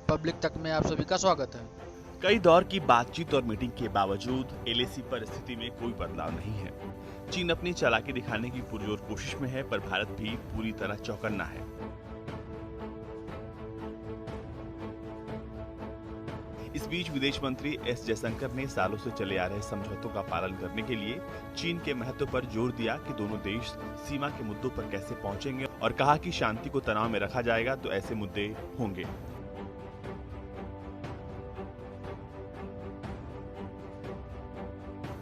Republic तक में आप सभी का स्वागत है। कई दौर की बातचीत और मीटिंग के बावजूद एलएसी पर स्थिति में कोई बदलाव नहीं है। चीन अपनी चालाकी दिखाने की पुरजोर कोशिश में है, पर भारत भी पूरी तरह चौकन्ना है। इस बीच विदेश मंत्री एस जयशंकर ने सालों से चले आ रहे समझौतों का पालन करने के लिए चीन के महत्व पर जोर दिया कि दोनों देश सीमा के मुद्दों पर कैसे पहुंचेंगे, और कहा कि शांति को तनाव में रखा जाएगा तो ऐसे मुद्दे होंगे।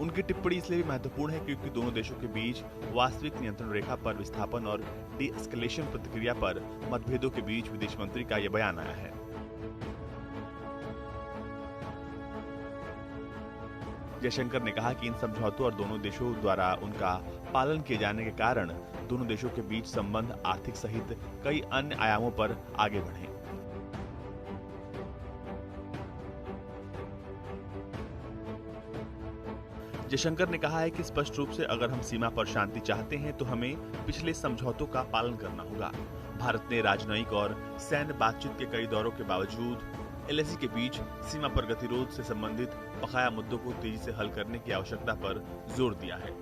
उनकी टिप्पणी इसलिए भी महत्वपूर्ण है क्योंकि दोनों देशों के बीच वास्तविक नियंत्रण रेखा पर विस्थापन और डी-एस्केलेशन प्रतिक्रिया पर मतभेदों के बीच विदेश मंत्री का यह बयान आया है। जयशंकर ने कहा कि इन समझौतों और दोनों देशों द्वारा उनका पालन किए जाने के कारण दोनों देशों के बीच संबंध आर्थिक सहित कई अन्य आयामों पर आगे बढ़े। जयशंकर ने कहा है कि स्पष्ट रूप से अगर हम सीमा पर शांति चाहते हैं तो हमें पिछले समझौतों का पालन करना होगा। भारत ने राजनयिक और सैन्य बातचीत के कई दौरों के बावजूद एलएसी के बीच सीमा पर गतिरोध से संबंधित बकाया मुद्दों को तेजी से हल करने की आवश्यकता पर जोर दिया है।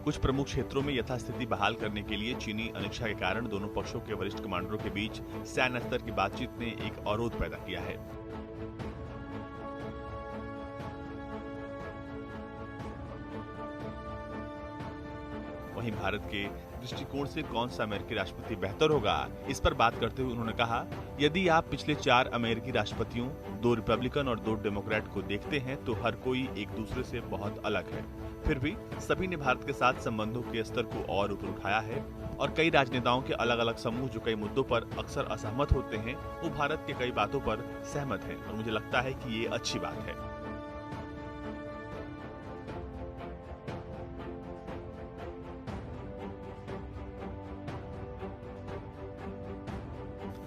कुछ प्रमुख क्षेत्रों में यथास्थिति बहाल करने के लिए चीनी अनिच्छा के कारण दोनों पक्षों के वरिष्ठ कमांडरों के बीच सैन्य स्तर की बातचीत ने एक अवरोध पैदा किया है। वहीं भारत के दृष्टिकोण से कौन सा अमेरिकी राष्ट्रपति बेहतर होगा, इस पर बात करते हुए उन्होंने कहा, यदि आप पिछले 4 अमेरिकी राष्ट्रपतियों, 2 रिपब्लिकन और 2 डेमोक्रेट को देखते हैं तो हर कोई एक दूसरे से बहुत अलग है। फिर भी सभी ने भारत के साथ संबंधों के स्तर को और ऊपर उठाया है, और कई राजनेताओं के अलग अलग समूह जो कई मुद्दों पर अक्सर असहमत होते हैं वो भारत के कई बातों पर सहमत हैं, और मुझे लगता है कि ये अच्छी बात है।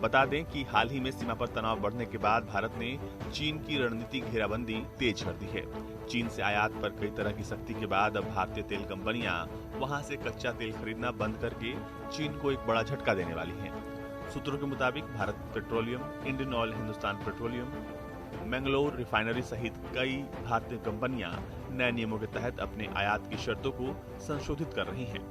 बता दें कि हाल ही में सीमा पर तनाव बढ़ने के बाद भारत ने चीन की रणनीतिक घेराबंदी तेज कर दी है। चीन से आयात पर कई तरह की सख्ती के बाद अब भारतीय तेल कंपनियां वहां से कच्चा तेल खरीदना बंद करके चीन को एक बड़ा झटका देने वाली हैं। सूत्रों के मुताबिक Bharat petroleum, Indian oil, Hindustan petroleum, Mangalore refinery सहित कई भारतीय कंपनियां नए नियमों के तहत अपने आयात की शर्तों को संशोधित कर रही हैं।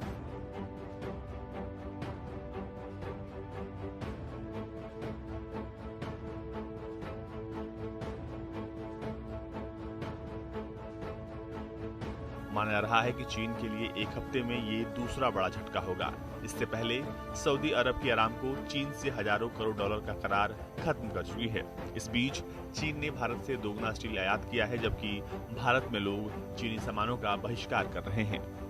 माना जा रहा है कि चीन के लिए एक हफ्ते में ये दूसरा बड़ा झटका होगा। इससे पहले सऊदी अरब की अरामको चीन से हजारों करोड़ डॉलर का करार खत्म कर चुकी है। इस बीच चीन ने भारत से दोगुना स्टील आयात किया है, जबकि भारत में लोग चीनी सामानों का बहिष्कार कर रहे हैं।